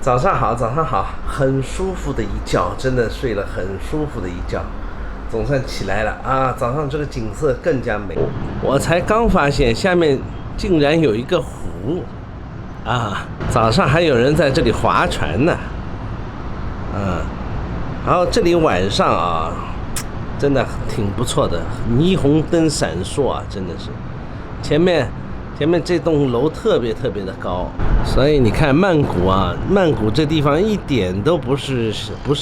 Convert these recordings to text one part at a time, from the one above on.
早上好，早上好，很舒服的一觉，真的睡了很舒服的一觉，总算起来了啊！早上这个景色更加美，我才刚发现下面竟然有一个湖啊！早上还有人在这里划船呢，然后这里晚上啊，真的挺不错的，霓虹灯闪烁啊，真的是，前面这栋楼特别的高，所以你看曼谷啊，曼谷这地方一点都不是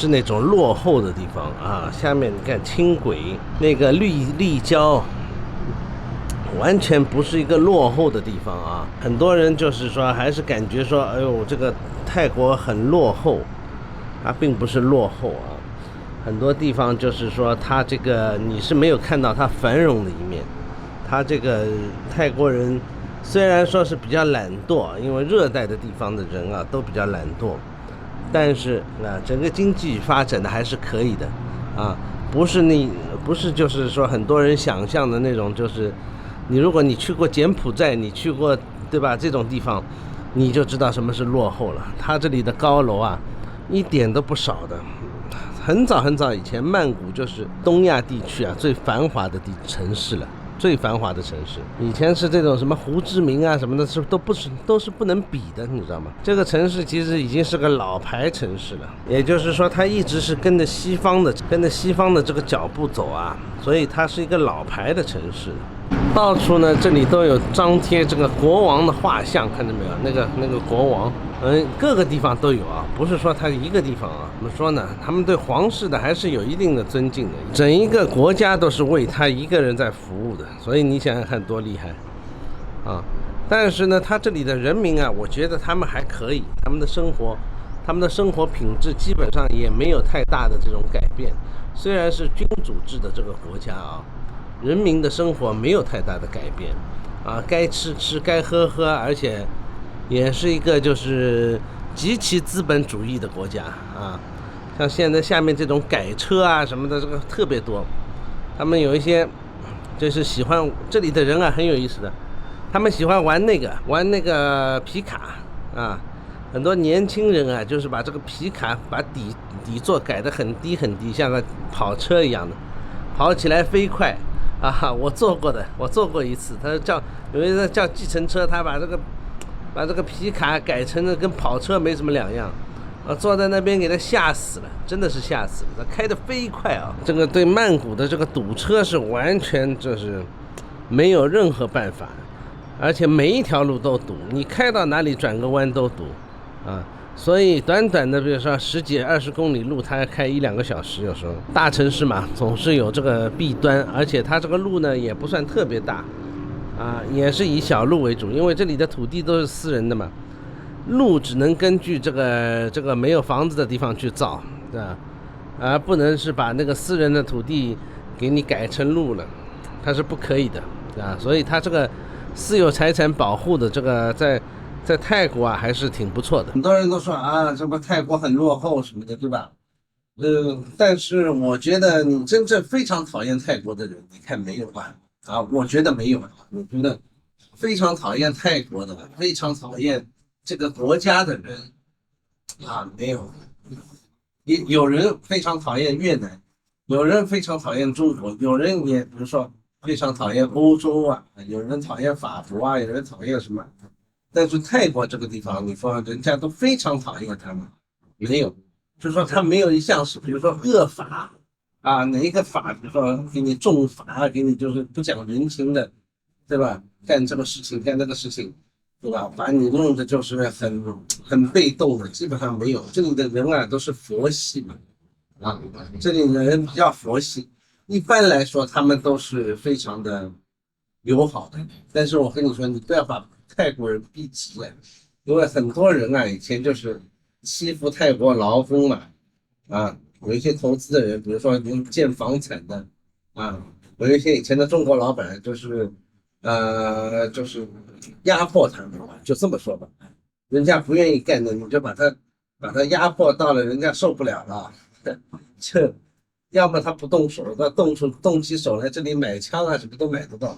那种落后的地方啊。下面你看轻轨那个立交，完全不是一个落后的地方啊。很多人就是说还是感觉说，哎呦，这个泰国很落后，它并不是落后啊。很多地方就是说它这个你是没有看到它繁荣的一面，它这个泰国人。虽然说是比较懒惰，因为热带的地方的人啊都比较懒惰，但是整个经济发展的还是可以的啊，不是就是说很多人想象的那种，就是如果你去过柬埔寨，你去过对吧这种地方，你就知道什么是落后了。它这里的高楼啊一点都不少的，很早以前曼谷就是东亚地区啊最繁华的城市了。最繁华的城市，以前是这种什么胡志明啊什么的，都是不能比的，你知道吗？这个城市其实已经是个老牌城市了，也就是说，它一直是跟着西方的这个脚步走啊，所以它是一个老牌的城市。到处呢，这里都有张贴这个国王的画像，看见没有？那个国王，各个地方都有啊，不是说他一个地方啊。怎么说呢？他们对皇室的还是有一定的尊敬的，整一个国家都是为他一个人在服务的，所以你想想看多厉害啊！但是呢，他这里的人民啊，我觉得他们还可以，他们的生活品质基本上也没有太大的这种改变。虽然是君主制的这个国家啊。人民的生活没有太大的改变啊，该吃吃，该喝喝，而且也是一个就是极其资本主义的国家啊。像现在下面这种改车啊什么的，这个特别多。他们有一些就是喜欢这里的人啊，很有意思的，他们喜欢玩那个皮卡啊。很多年轻人啊，就是把这个皮卡把底座改得很低，像个跑车一样的，跑起来飞快。我坐过一次，他有一个叫计程车，他把这个皮卡改成了跟跑车没什么两样，坐在那边给他吓死了，真的是吓死了，他开得飞快啊！这个对曼谷的这个堵车是完全就是没有任何办法，而且每一条路都堵，你开到哪里转个弯都堵啊！所以短的，比如说10几20公里路，它要开1-2个小时。有时候大城市嘛，总是有这个弊端，而且它这个路呢也不算特别大，也是以小路为主，因为这里的土地都是私人的嘛，路只能根据这个没有房子的地方去造，对吧？而不能是把那个私人的土地给你改成路了，它是不可以的，对吧？所以它这个私有财产保护的这个在泰国啊还是挺不错的。很多人都说啊，这不泰国很落后什么的，对吧？但是我觉得你真正非常讨厌泰国的人，你看没有吧？我觉得没有，我觉得非常讨厌泰国的，非常讨厌这个国家的人没有。有人非常讨厌越南，有人非常讨厌中国，有人也比如说非常讨厌欧洲啊，有人讨厌法国啊，有人讨厌什么？但是泰国这个地方，你说人家都非常讨厌他们，没有，就是说他没有一项是，比如说恶法哪一个法，比如说给你重罚，给你就是不讲人情的，对吧？干这个事情，干那个事情，对吧？把你弄的就是很被动的，基本上没有。这里的人啊都是佛系嘛，这里的人比较佛系，一般来说他们都是非常的友好的。但是我跟你说，你不要把泰国人逼急了，因为很多人以前就是欺负泰国劳工嘛，有一些投资的人，比如说建房产的有一些以前的中国老板就是压迫他们，就这么说吧，人家不愿意干的，你就把他压迫到了，人家受不了了，这要么他不动手，他动起手来，这里买枪什么都买得到，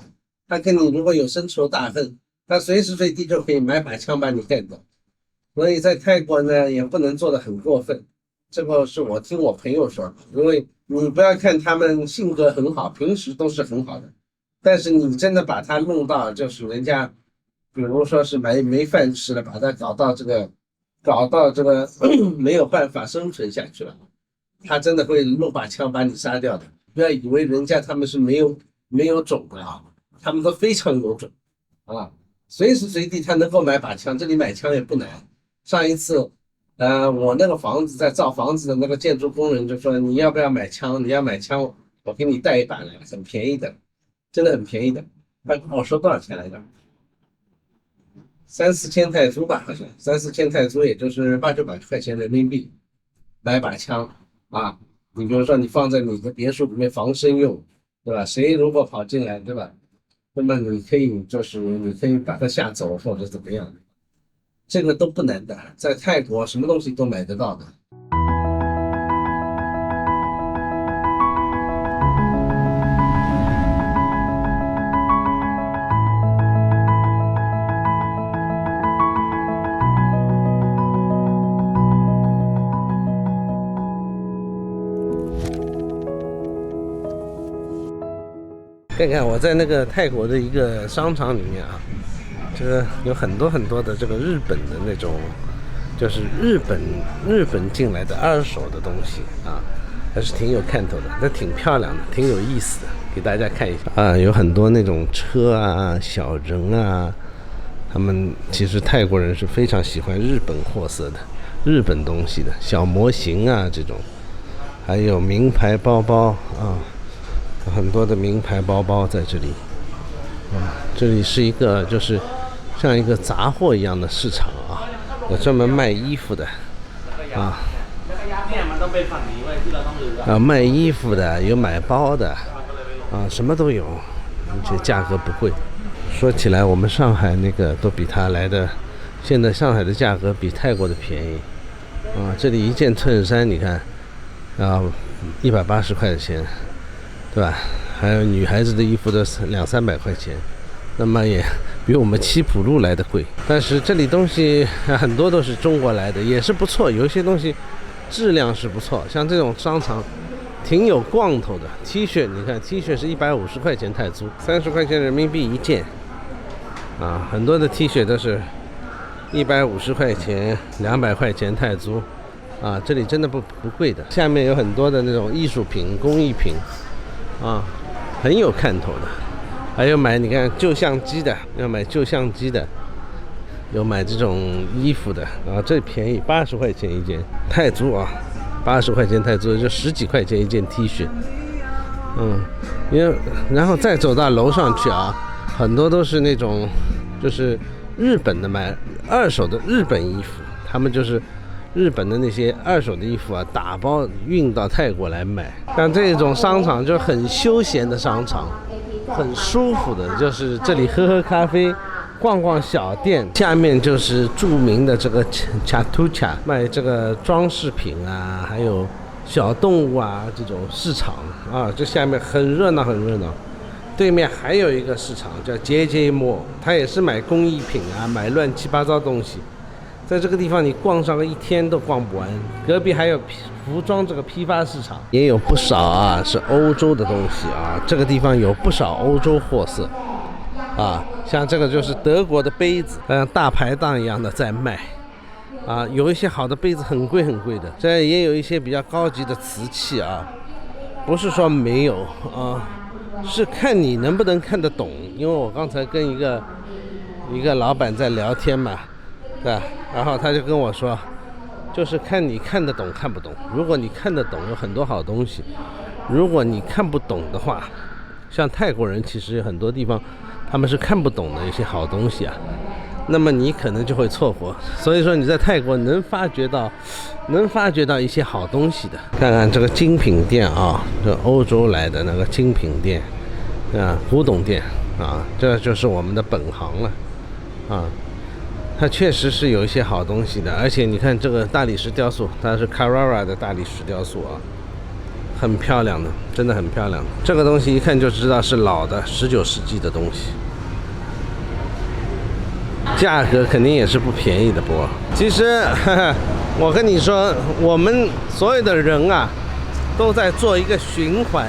他跟你如果有深仇大恨，他随时随地就可以买把枪把你干掉，所以在泰国呢也不能做得很过分，这个是我听我朋友说的。因为你不要看他们性格很好，平时都是很好的，但是你真的把他弄到就是人家，比如说是没饭吃了，把他搞到这个没有办法生存下去了，他真的会弄把枪把你杀掉的。不要以为人家他们是没有种的啊，他们都非常有种啊，随时随地他能够买把枪，这里买枪也不难。上一次，我那个房子在造房子的那个建筑工人就说你要不要买枪？你要买枪，我给你带一把来，很便宜的，真的很便宜的。他跟我说多少钱来着？3、4千泰铢吧，好像3、4千泰铢，也就是800-900块钱人民币，买把枪啊。你比如说你放在你的别墅里面防身用，对吧？谁如果跑进来，对吧？那么你可以把他吓走或者怎么样，这个都不难的，在泰国什么东西都买得到的。看看我在那个泰国的一个商场里面啊，这个有很多很多的这个日本的那种，就是日本进来的二手的东西啊，还是挺有看头的，那挺漂亮的，挺有意思的，给大家看一下啊，有很多那种车啊、小人啊，他们其实泰国人是非常喜欢日本货色的，日本东西的小模型啊这种，还有名牌包包啊。很多的名牌包包在这里，这里是一个就是像一个杂货一样的市场啊，有专门卖衣服的卖衣服的，有买包的啊，什么都有，而且价格不贵。说起来，我们上海那个都比它来的，现在上海的价格比泰国的便宜啊。这里一件衬衫，你看啊，180块钱。对吧？还有女孩子的衣服都是200-300块钱，那么也比我们七浦路来的贵。但是这里东西很多都是中国来的，也是不错，有一些东西质量是不错。像这种商场挺有逛头的 T 恤，你看 T 恤是150块钱泰铢，30块钱人民币一件啊，很多的 T 恤都是150块钱、200块钱泰铢啊，这里真的不贵的。下面有很多的那种艺术品、工艺品。啊，很有看头的，还有买你看旧相机的，要买旧相机的，有买这种衣服的啊，这便宜80块钱一件泰铢啊，80块钱泰铢就10几块钱一件 T 恤，然后再走到楼上去啊，很多都是那种就是日本的买二手的日本衣服，他们就是。日本的那些二手的衣服啊，打包运到泰国来买。像这种商场就是很休闲的商场，很舒服的，就是这里喝咖啡，逛逛小店。下面就是著名的这个恰图恰，卖这个装饰品啊，还有小动物啊这种市场啊，这下面很热闹很热闹。对面还有一个市场叫 JJ Mall， 它也是买工艺品啊，买乱七八糟东西。在这个地方你逛上个一天都逛不完，隔壁还有服装这个批发市场，也有不少啊是欧洲的东西啊，这个地方有不少欧洲货色啊，像这个就是德国的杯子，像大排档一样的在卖啊，有一些好的杯子很贵很贵的，这也有一些比较高级的瓷器啊，不是说没有啊，是看你能不能看得懂，因为我刚才跟一个老板在聊天嘛，对吧？然后他就跟我说，就是看你看得懂看不懂。如果你看得懂，有很多好东西；如果你看不懂的话，像泰国人其实有很多地方他们是看不懂的一些好东西啊，那么你可能就会错过。所以说你在泰国能发掘到一些好东西的。看看这个精品店啊，这欧洲来的那个精品店啊，古董店啊，这就是我们的本行了啊。它确实是有一些好东西的，而且你看这个大理石雕塑，它是 Carrara 的大理石雕塑啊，很漂亮的，真的很漂亮。这个东西一看就知道是老的19世纪的东西。价格肯定也是不便宜的。不过，其实我跟你说，我们所有的人啊，都在做一个循环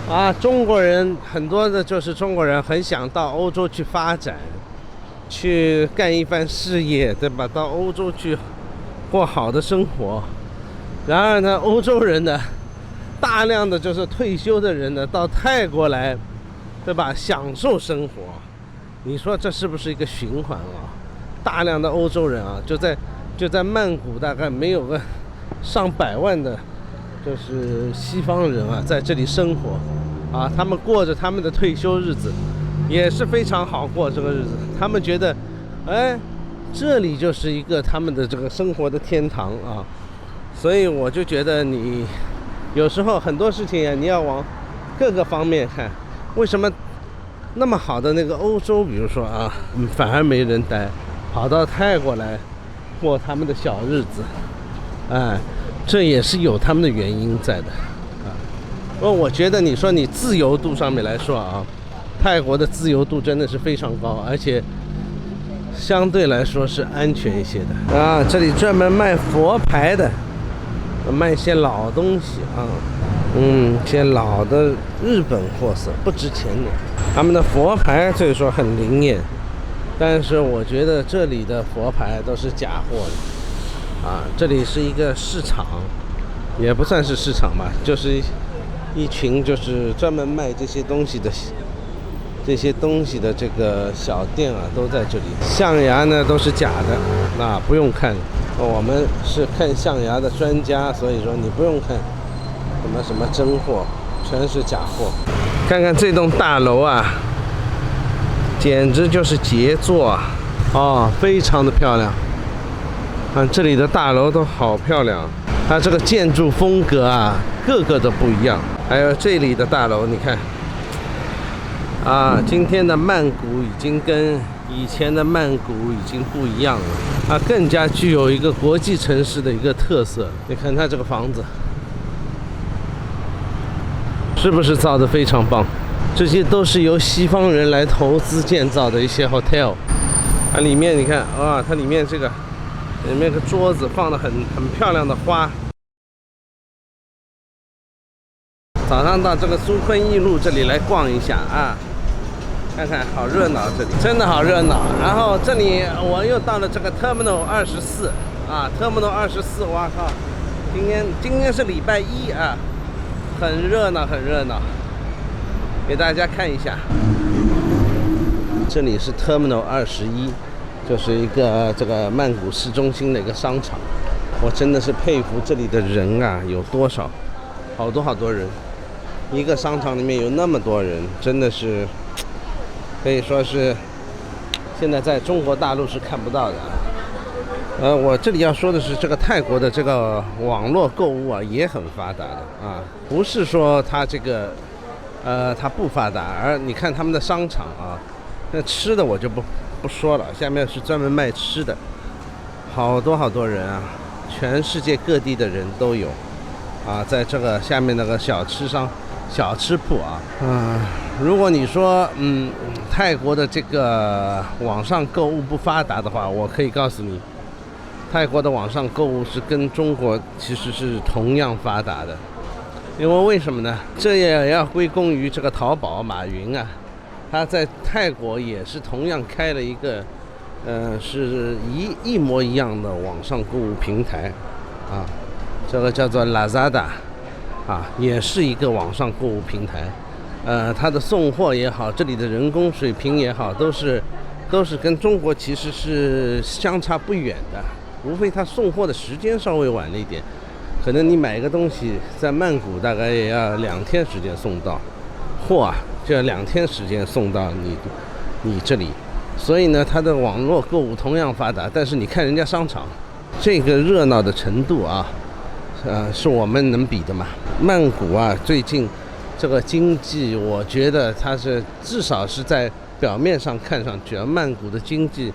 啊。中国人很多的就是中国人很想到欧洲去发展，去干一番事业，对吧？到欧洲去过好的生活。然而呢，欧洲人呢，大量的就是退休的人呢，到泰国来，对吧？享受生活。你说这是不是一个循环啊？大量的欧洲人啊，就在曼谷，大概没有个上百万的，就是西方人啊，在这里生活啊，他们过着他们的退休日子，也是非常好过这个日子。他们觉得，哎，这里就是一个他们的这个生活的天堂啊。所以我就觉得你有时候很多事情啊，你要往各个方面看。为什么那么好的那个欧洲，比如说啊，反而没人待，跑到泰国来过他们的小日子，哎，这也是有他们的原因在的啊。我觉得你说你自由度上面来说啊，泰国的自由度真的是非常高，而且相对来说是安全一些的啊。这里专门卖佛牌的，卖一些老东西啊，一些老的日本货色，不值钱的。他们的佛牌所以说很灵验，但是我觉得这里的佛牌都是假货的啊。这里是一个市场，也不算是市场吧，就是一群就是专门卖这些东西的这个小店啊，都在这里。象牙呢都是假的，那不用看，我们是看象牙的专家，所以说你不用看什么真货，全是假货。看看这栋大楼啊，简直就是杰作啊！哦，非常的漂亮。这里的大楼都好漂亮，它这个建筑风格啊，个个都不一样。还有这里的大楼，你看。今天的曼谷已经跟以前的曼谷已经不一样了，它更加具有一个国际城市的一个特色。你看它这个房子，是不是造得非常棒？这些都是由西方人来投资建造的一些 hotel。它里面你看啊，它里面个桌子放了很漂亮的花。早上到这个苏坤义路这里来逛一下啊。看看好热闹，这里真的好热闹。然后这里我又到了这个 Terminal 24啊 ，Terminal 24，哇靠！今天是礼拜一啊，很热闹，很热闹。给大家看一下，这里是 Terminal 21，就是一个这个曼谷市中心的一个商场。我真的是佩服这里的人啊，有多少，好多人，一个商场里面有那么多人，真的是。可以说是现在在中国大陆是看不到的。我这里要说的是，这个泰国的这个网络购物啊也很发达的啊，不是说它这个它不发达，而你看他们的商场啊，那吃的我就不说了，下面是专门卖吃的，好多人啊，全世界各地的人都有啊，在这个下面那个小吃铺啊，如果你说泰国的这个网上购物不发达的话，我可以告诉你，泰国的网上购物是跟中国其实是同样发达的。因为什么呢？这也要归功于这个淘宝马云啊，他在泰国也是同样开了一个是一模一样的网上购物平台啊，这个叫做 Lazada 啊，也是一个网上购物平台。它的送货也好，这里的人工水平也好，都是跟中国其实是相差不远的，无非它送货的时间稍微晚了一点，可能你买一个东西在曼谷大概也要2天时间送到，货啊就要2天时间送到你这里，所以呢，它的网络购物同样发达，但是你看人家商场这个热闹的程度啊，是我们能比的吗？曼谷啊，最近这个经济，我觉得它是至少是在表面上看上去，曼谷的经济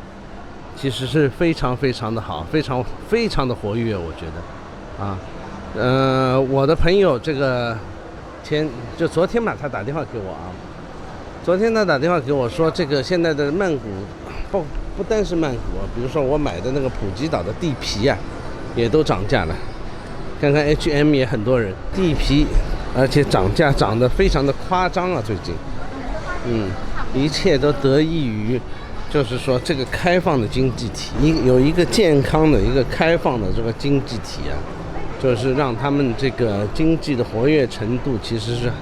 其实是非常的好，非常的活跃，我觉得啊，我的朋友这个昨天吧，他打电话给我啊，昨天他打电话给我说，这个现在的曼谷不单是曼谷，比如说我买的那个普吉岛的地皮啊，也都涨价了。看看 H&M 也很多人地皮，而且涨价涨得非常的夸张啊，最近。一切都得益于，就是说这个开放的经济体，有一个健康的一个开放的这个经济体啊，就是让他们这个经济的活跃程度其实是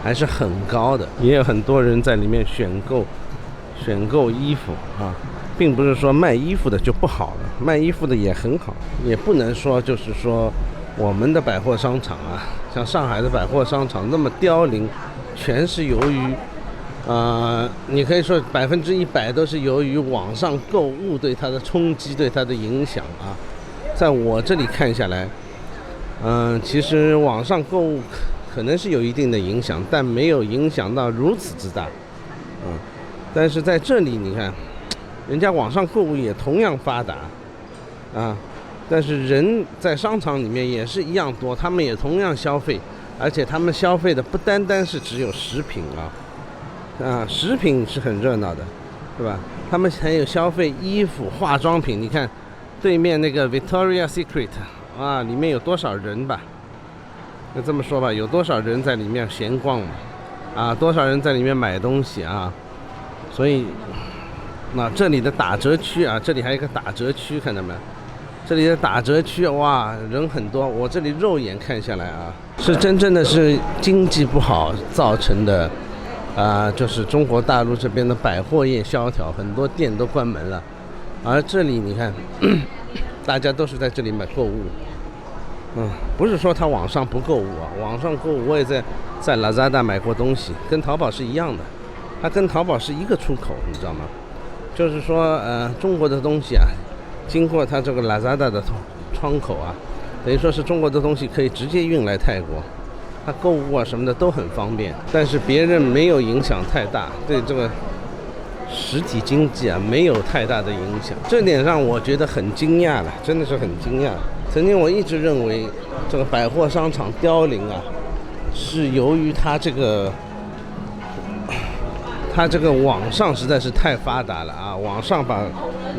还是很高的，也有很多人在里面选购衣服啊，并不是说卖衣服的就不好了，卖衣服的也很好，也不能说就是说我们的百货商场啊，像上海的百货商场那么凋零，全是由于你可以说100%都是由于网上购物对它的冲击，对它的影响啊。在我这里看下来，其实网上购物可能是有一定的影响，但没有影响到如此之大。但是在这里你看，人家网上购物也同样发达啊，但是人在商场里面也是一样多，他们也同样消费，而且他们消费的不单单是只有食品食品是很热闹的，对吧？他们还有消费衣服、化妆品。你看对面那个 Victoria Secret 啊，里面有多少人吧？就这么说吧，有多少人在里面闲逛嘛？多少人在里面买东西啊？所以，这里的打折区啊，这里还有一个打折区，看到没有？这里的打折区哇，人很多。我这里肉眼看下来啊，是真正的是经济不好造成的。就是中国大陆这边的百货业萧条，很多店都关门了，而这里你看，大家都是在这里买购物。不是说他网上不购物啊，网上购物我也在 Lazada 买过东西，跟淘宝是一样的，它跟淘宝是一个出口，你知道吗？就是说中国的东西啊，经过它这个 Lazada 的窗口啊，等于说是中国的东西可以直接运来泰国。它购物啊什么的都很方便，但是别人没有影响太大，对这个实体经济啊没有太大的影响，这点让我觉得很惊讶了，真的是很惊讶。曾经我一直认为这个百货商场凋零啊，是由于它这个网上实在是太发达了啊，网上把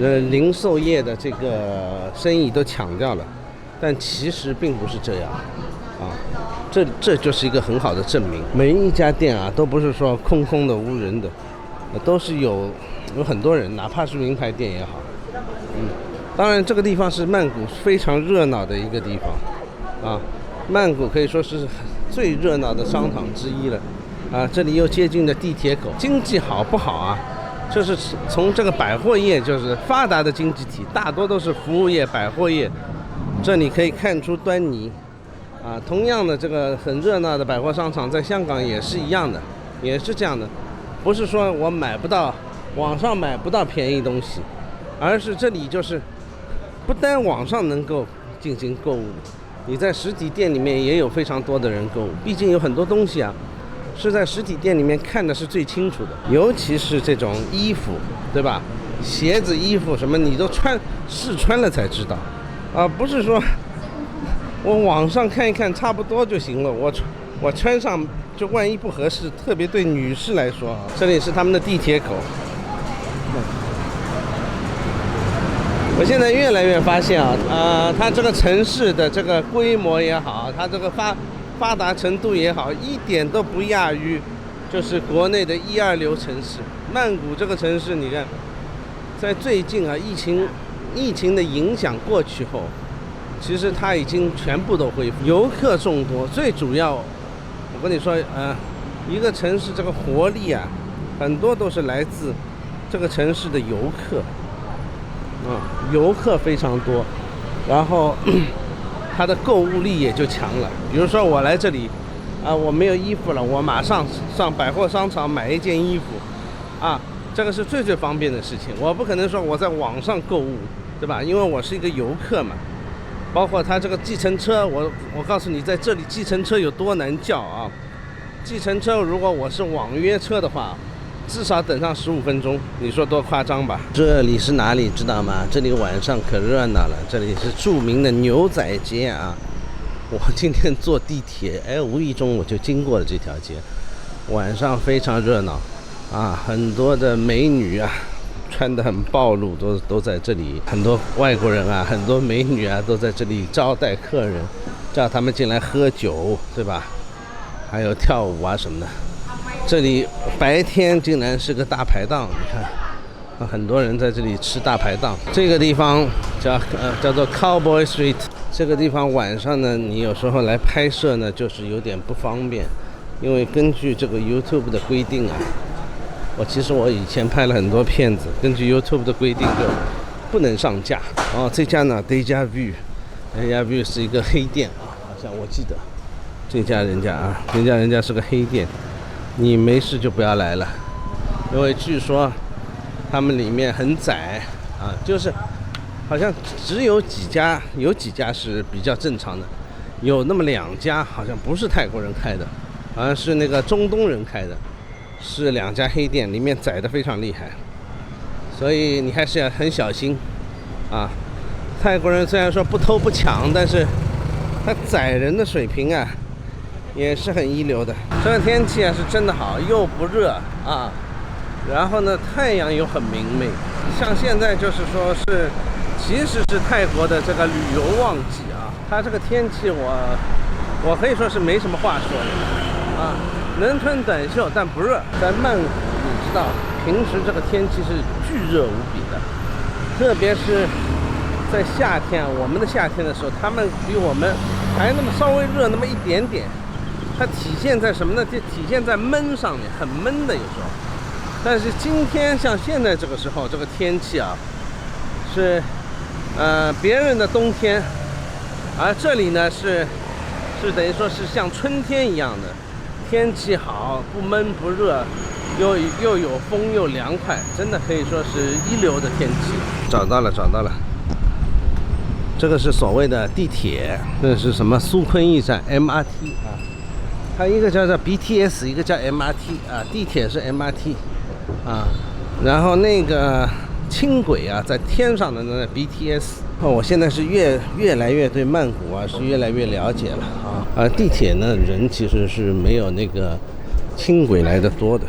零售业的这个生意都抢掉了，但其实并不是这样啊。这就是一个很好的证明，每一家店啊都不是说空空的无人的，都是有很多人，哪怕是名牌店也好。当然这个地方是曼谷非常热闹的一个地方啊，曼谷可以说是最热闹的商场之一了啊，这里又接近的地铁口，经济好不好啊？就是从这个百货业，就是发达的经济体大多都是服务业、百货业，这里可以看出端倪。同样的这个很热闹的百货商场，在香港也是一样的，也是这样的，不是说我买不到，网上买不到便宜东西，而是这里就是不单网上能够进行购物，你在实体店里面也有非常多的人购物，毕竟有很多东西啊是在实体店里面看的是最清楚的，尤其是这种衣服，对吧？鞋子、衣服什么你都试穿了才知道不是说我网上看一看差不多就行了，我穿上就万一不合适，特别对女士来说这里是他们的地铁口。我现在越来越发现它这个城市的这个规模也好，它这个发达程度也好，一点都不亚于就是国内的1、2流城市。曼谷这个城市，你看，在最近疫情的影响过去后，其实它已经全部都恢复，游客众多。最主要，我跟你说，一个城市这个活力啊，很多都是来自这个城市的游客，游客非常多，然后它的购物力也就强了。比如说我来这里，我没有衣服了，我马上上百货商场买一件衣服，这个是最方便的事情。我不可能说我在网上购物，对吧？因为我是一个游客嘛。包括它这个计程车，我告诉你，在这里计程车有多难叫啊！计程车如果我是网约车的话，至少等上15分钟，你说多夸张吧？这里是哪里知道吗？这里晚上可热闹了，这里是著名的牛仔街啊！我今天坐地铁，无意中我就经过了这条街，晚上非常热闹很多的美女穿得很暴露，都在这里。很多外国人啊，很多美女啊，都在这里招待客人，叫他们进来喝酒，对吧？还有跳舞啊什么的。这里白天竟然是个大排档，你看，很多人在这里吃大排档。这个地方叫做 Cowboy Street。这个地方晚上呢，你有时候来拍摄呢，就是有点不方便，因为根据这个 YouTube 的规定啊，其实我以前拍了很多片子，根据 YouTube 的规定就不能上架。这家呢 Deja Vu 是一个黑店啊，好像我记得这家人家是个黑店，你没事就不要来了，因为据说他们里面很窄啊，就是好像只有几家是比较正常的，有那么2家好像不是泰国人开的，好像是那个中东人开的，是2家黑店，里面窄得非常厉害，所以你还是要很小心啊。泰国人虽然说不偷不抢，但是他宰人的水平啊也是很一流的。这个天气啊是真的好，又不热啊，然后呢太阳又很明媚，像现在就是说是其实是泰国的这个旅游旺季啊，它这个天气我可以说是没什么话说的啊，能穿短袖但不热。在曼谷你知道平时这个天气是巨热无比的，特别是在夏天，我们的夏天的时候，他们比我们还那么稍微热那么一点点。它体现在什么呢？体现在闷上面，很闷的有时候。但是今天像现在这个时候，这个天气啊，是别人的冬天，而这里呢是等于说是像春天一样的天气好，不闷不热，又有风又凉快，真的可以说是一流的天气。找到了，这个是所谓的地铁，这是什么苏坤驿站 MRT 啊。它一个叫做 BTS， 一个叫 MRT 啊，地铁是 MRT 啊，然后那个轻轨啊，在天上的那 BTS。我现在是越来越对曼谷啊是越来越了解了啊。地铁呢人其实是没有那个轻轨来的多的，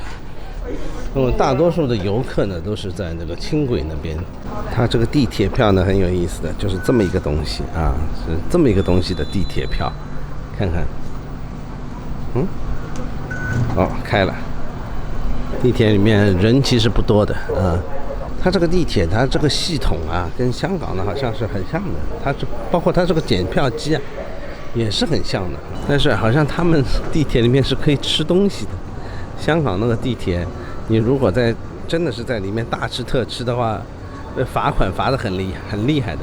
那么大多数的游客呢都是在那个轻轨那边。它这个地铁票呢很有意思的，就是这么一个东西啊，是这么一个东西的地铁票，看看。开了。地铁里面人其实不多的啊。它这个地铁，它这个系统啊，跟香港的好像是很像的。它包括它这个检票机啊，也是很像的。但是好像他们地铁里面是可以吃东西的。香港那个地铁，你如果真的是在里面大吃特吃的话，罚款罚得很厉害的。